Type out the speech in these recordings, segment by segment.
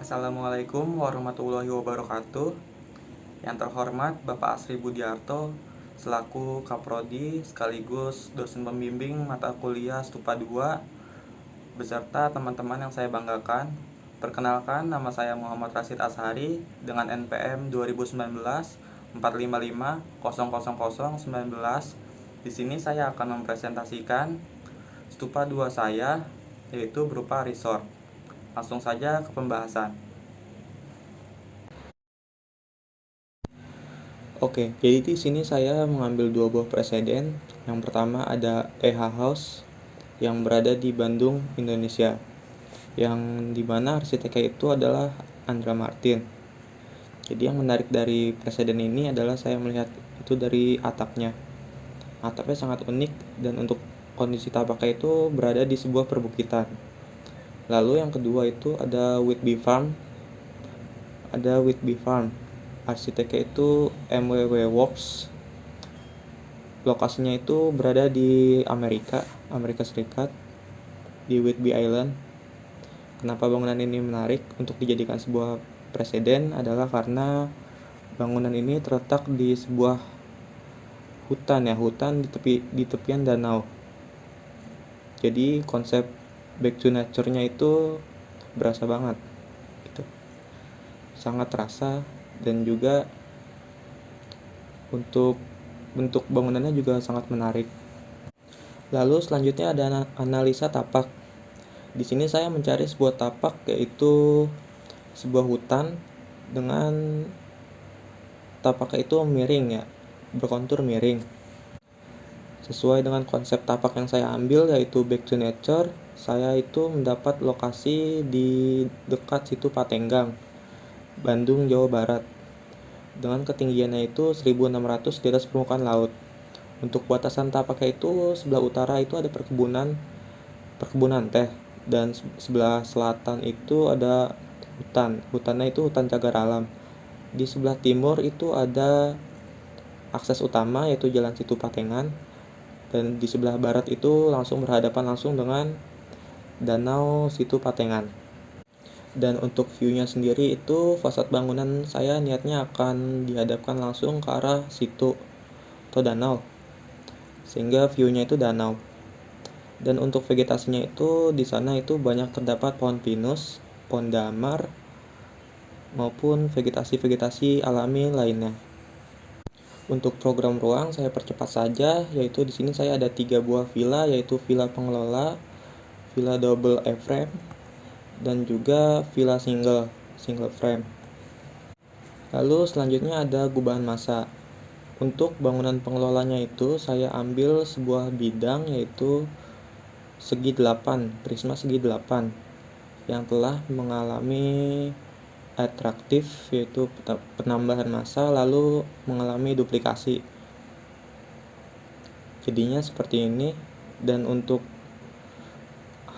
Assalamualaikum warahmatullahi wabarakatuh. Yang terhormat Bapak Asri Budiarto selaku Kaprodi sekaligus dosen pembimbing mata kuliah Stupa 2 beserta teman-teman yang saya banggakan. Perkenalkan, nama saya Muhammad Rashid Ashari dengan NPM 2019 455 Di sini saya akan mempresentasikan Stupa 2 saya, yaitu berupa resort. Langsung saja ke pembahasan. Oke, jadi di sini saya mengambil dua buah preseden. Yang pertama ada EH House yang berada di Bandung, Indonesia. Yang dimana arsiteknya itu adalah Andra Martin. Jadi yang menarik dari preseden ini adalah saya melihat itu dari atapnya. Atapnya sangat unik dan untuk kondisi tapaknya itu berada di sebuah perbukitan. Lalu yang kedua itu ada Whitby Farm. Arsiteknya itu MWW Works. Lokasinya itu berada di Amerika Serikat, di Whidbey Island. Kenapa bangunan ini menarik untuk dijadikan sebuah preseden adalah karena bangunan ini terletak di sebuah hutan di tepian danau. Jadi konsep back to nature-nya itu berasa banget gitu. Sangat terasa, dan juga untuk bentuk bangunannya juga sangat menarik. Lalu selanjutnya ada analisa tapak. Di sini saya mencari sebuah tapak, yaitu sebuah hutan dengan tapaknya itu miring ya, berkontur miring. Sesuai dengan konsep tapak yang saya ambil, yaitu back to nature, saya itu mendapat lokasi di dekat situ Patenggang, Bandung, Jawa Barat. Dengan ketinggiannya itu 1600 di atas permukaan laut. Untuk batasan tapaknya itu sebelah utara itu ada perkebunan teh, dan sebelah selatan itu ada hutannya itu hutan cagar alam. Di sebelah timur itu ada akses utama, yaitu jalan Situ Patengan, dan di sebelah barat itu berhadapan langsung dengan danau Situ Patengan. Dan untuk view-nya sendiri itu fasad bangunan saya niatnya akan dihadapkan langsung ke arah situ atau danau, sehingga view-nya itu danau. Dan untuk vegetasinya itu di sana itu banyak terdapat pohon pinus, pohon damar, maupun vegetasi alami lainnya. Untuk program ruang saya percepat saja, yaitu di sini saya ada 3 buah villa, yaitu villa pengelola, villa double A-frame, dan juga villa single frame. Lalu selanjutnya ada gubahan massa. Untuk bangunan pengelolanya itu saya ambil sebuah bidang, yaitu prisma segi 8 yang telah mengalami atraktif, yaitu penambahan massa lalu mengalami duplikasi. Jadinya seperti ini, dan untuk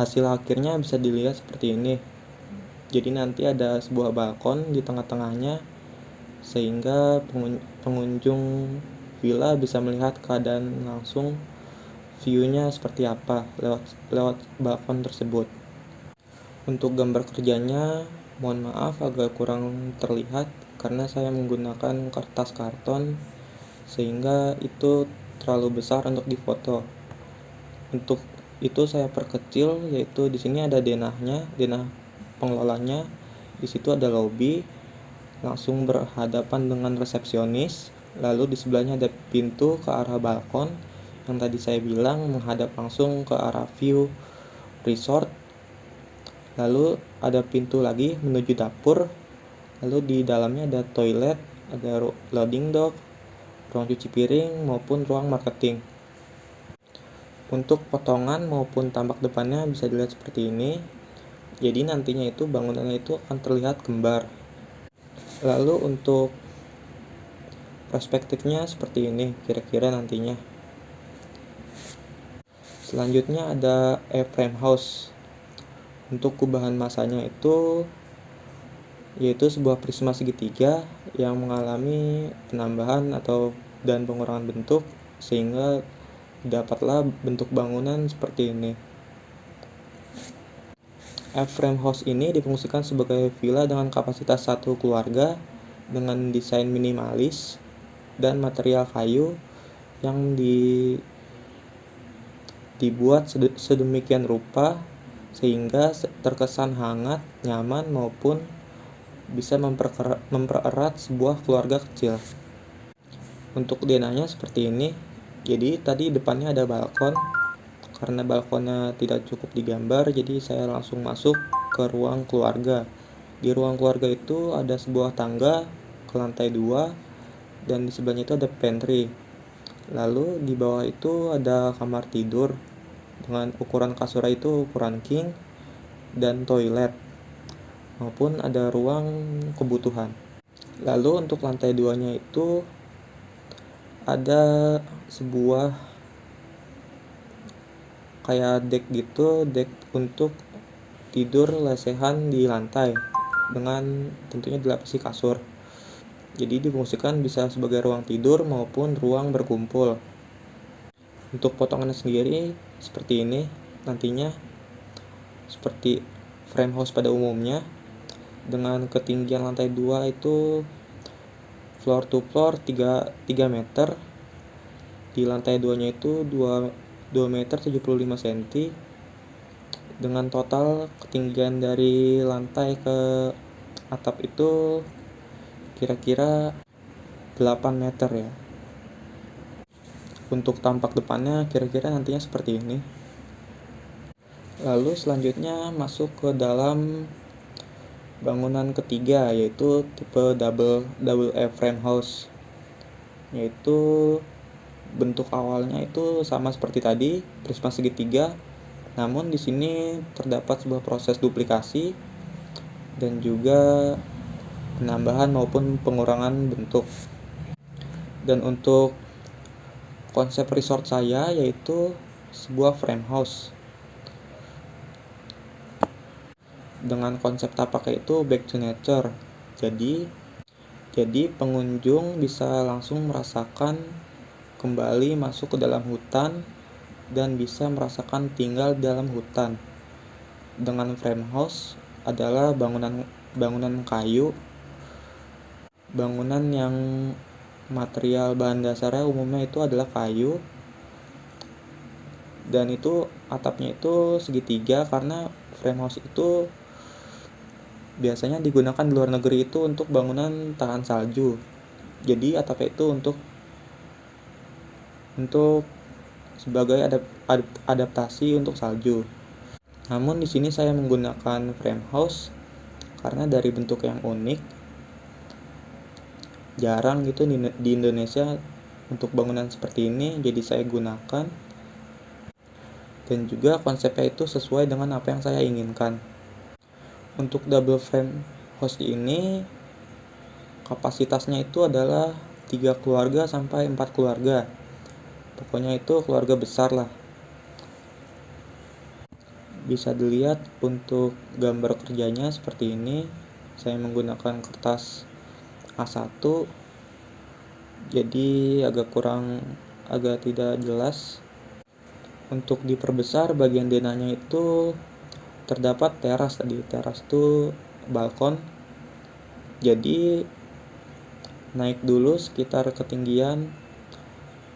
hasil akhirnya bisa dilihat seperti ini. Jadi nanti ada sebuah balkon di tengah-tengahnya, sehingga pengunjung villa bisa melihat keadaan langsung, view-nya seperti apa lewat balkon tersebut. Untuk gambar kerjanya, mohon maaf agak kurang terlihat karena saya menggunakan kertas karton, sehingga itu terlalu besar untuk difoto. Untuk itu saya perkecil, yaitu di sini ada denah pengelolanya. Di situ ada lobby, langsung berhadapan dengan resepsionis. Lalu di sebelahnya ada pintu ke arah balkon yang tadi saya bilang menghadap langsung ke arah view resort. Lalu ada pintu lagi menuju dapur. Lalu di dalamnya ada toilet, ada loading dock, ruang cuci piring, maupun ruang marketing. Untuk potongan maupun tampak depannya bisa dilihat seperti ini. Jadi nantinya itu bangunannya itu akan terlihat kembar. Lalu untuk perspektifnya seperti ini kira-kira nantinya. Selanjutnya ada A-frame house. Untuk kubahan massanya itu yaitu sebuah prisma segitiga yang mengalami penambahan dan pengurangan bentuk, sehingga dapatlah bentuk bangunan seperti ini. F-frame house ini difungsikan sebagai villa dengan kapasitas satu keluarga dengan desain minimalis dan material kayu yang dibuat sedemikian rupa sehingga terkesan hangat, nyaman maupun bisa mempererat sebuah keluarga kecil. Untuk denahnya seperti ini. Jadi tadi depannya ada balkon. Karena balkonnya tidak cukup digambar, jadi saya langsung masuk ke ruang keluarga. Di ruang keluarga itu ada sebuah tangga ke lantai 2 dan di sebelahnya itu ada pantry. Lalu di bawah itu ada kamar tidur dengan ukuran kasurnya itu ukuran king dan toilet maupun ada ruang kebutuhan. Lalu untuk lantai 2-nya itu ada sebuah kayak deck gitu, deck untuk tidur lesehan di lantai dengan tentunya dilapisi kasur. Jadi difungsikan bisa sebagai ruang tidur maupun ruang berkumpul. Untuk potongannya sendiri seperti ini nantinya, seperti frame house pada umumnya, dengan ketinggian lantai 2 itu floor to floor 3 meter. Di lantai 2-nya itu 2 meter 75 cm dengan total ketinggian dari lantai ke atap itu kira-kira 8 meter ya. Untuk tampak depannya kira-kira nantinya seperti ini. Lalu selanjutnya masuk ke dalam bangunan ketiga, yaitu tipe double F-frame house, yaitu bentuk awalnya itu sama seperti tadi, prisma segitiga. Namun di sini terdapat sebuah proses duplikasi dan juga penambahan maupun pengurangan bentuk. Dan untuk konsep resort saya yaitu sebuah frame house dengan konsep tapaknya itu back to nature. Jadi pengunjung bisa langsung merasakan kembali masuk ke dalam hutan dan bisa merasakan tinggal dalam hutan. Dengan frame house adalah bangunan kayu, bangunan yang material bahan dasarnya umumnya itu adalah kayu, dan itu atapnya itu segitiga karena frame house itu biasanya digunakan di luar negeri itu untuk bangunan tahan salju. Jadi atapnya itu untuk sebagai adaptasi untuk salju. Namun di sini saya menggunakan frame house karena dari bentuk yang unik. Jarang gitu di Indonesia untuk bangunan seperti ini, jadi saya gunakan. Dan juga konsepnya itu sesuai dengan apa yang saya inginkan. Untuk double frame house ini kapasitasnya itu adalah 3 keluarga sampai 4 keluarga. Pokoknya itu keluarga besar lah. Bisa dilihat untuk gambar kerjanya seperti ini. Saya menggunakan kertas A1, jadi agak tidak jelas. Untuk diperbesar bagian denahnya itu terdapat teras tadi. Teras itu balkon. Jadi naik dulu sekitar ketinggian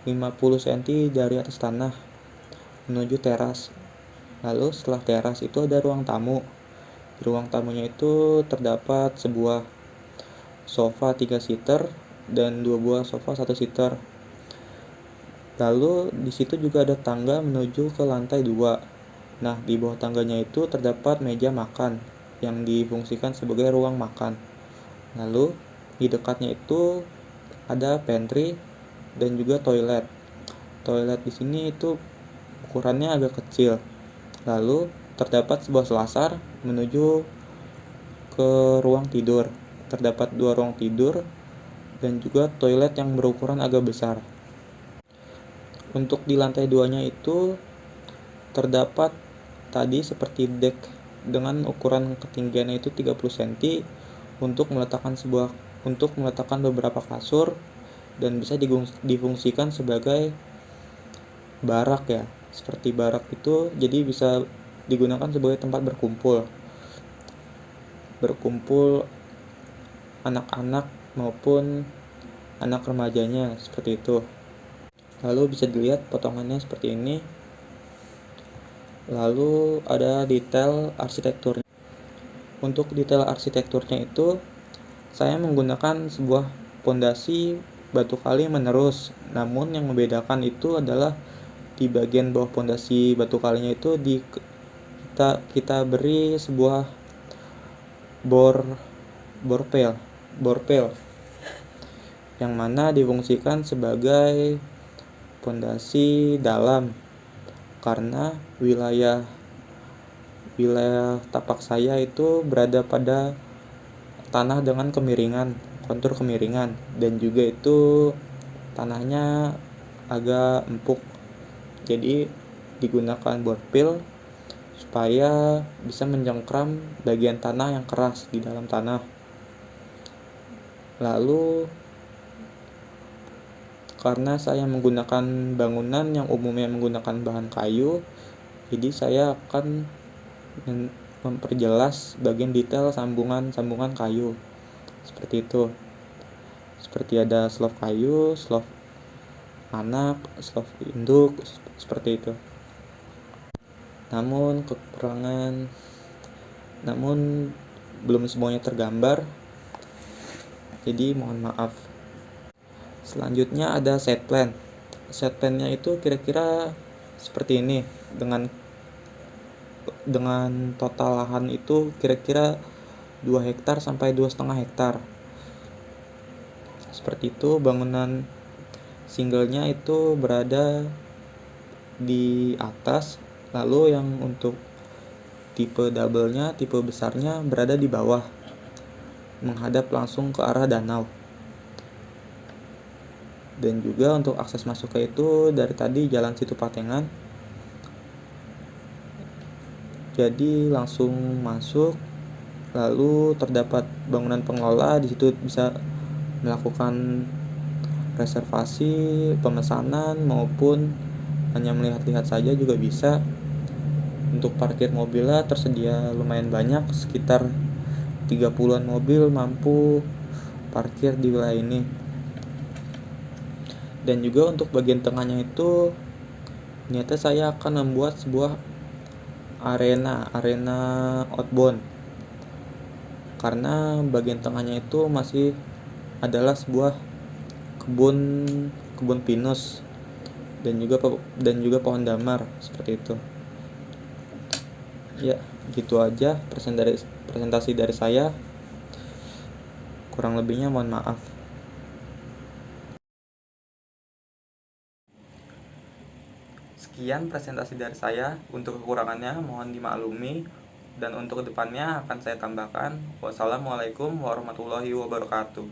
50 cm dari atas tanah menuju teras. Lalu setelah teras itu ada ruang tamu. Di ruang tamunya itu terdapat sebuah sofa 3 seater dan 2 buah sofa 1 seater. Lalu di situ juga ada tangga menuju ke lantai 2. Nah, di bawah tangganya itu terdapat meja makan yang difungsikan sebagai ruang makan. Lalu di dekatnya itu ada pantry dan juga toilet. Toilet di sini itu ukurannya agak kecil. Lalu terdapat sebuah selasar menuju ke ruang tidur. Terdapat 2 ruang tidur dan juga toilet yang berukuran agak besar. Untuk di lantai 2-nya itu terdapat tadi seperti deck dengan ukuran ketinggiannya itu 30 cm untuk meletakkan beberapa kasur dan bisa difungsikan sebagai barak ya. Seperti barak itu, jadi bisa digunakan sebagai tempat berkumpul. berkumpul anak-anak maupun anak remajanya, seperti itu. Lalu bisa dilihat potongannya seperti ini. Lalu ada detail arsitekturnya. Untuk detail arsitekturnya itu saya menggunakan sebuah pondasi batu kali menerus. Namun yang membedakan itu adalah di bagian bawah pondasi batu kalinya itu kita beri sebuah borpel yang mana difungsikan sebagai pondasi dalam, karena wilayah tapak saya itu berada pada tanah dengan kontur kemiringan, dan juga itu tanahnya agak empuk. Jadi digunakan borpil supaya bisa menjengkram bagian tanah yang keras di dalam tanah. Lalu karena saya menggunakan bangunan yang umumnya menggunakan bahan kayu, jadi saya akan memperjelas bagian detail sambungan kayu, seperti itu. Seperti ada slope kayu, slope anak, slope induk, seperti itu. Namun belum semuanya tergambar, jadi mohon maaf. Selanjutnya ada set plan. Set plan-nya itu kira-kira seperti ini, dengan total lahan itu kira-kira 2 hektar sampai 2,5 hektar. Seperti itu. Bangunan singlenya itu berada di atas, lalu yang untuk tipe double-nya, tipe besarnya berada di bawah, menghadap langsung ke arah danau. Dan juga untuk akses masuknya itu dari tadi Jalan Situ Patengan. Jadi langsung masuk, lalu terdapat bangunan pengelola, di situ bisa melakukan reservasi, pemesanan, maupun hanya melihat-lihat saja juga bisa. Untuk parkir mobilnya tersedia lumayan banyak, sekitar 30-an mobil mampu parkir di wilayah ini. Dan juga untuk bagian tengahnya itu ternyata saya akan membuat sebuah arena outbound, karena bagian tengahnya itu masih adalah sebuah kebun pinus dan juga pohon damar, seperti itu. Ya, gitu aja presentasi dari saya. Kurang lebihnya mohon maaf. Sekian presentasi dari saya. Untuk kekurangannya mohon dimaklumi, dan untuk kedepannya akan saya tambahkan. Wassalamualaikum warahmatullahi wabarakatuh.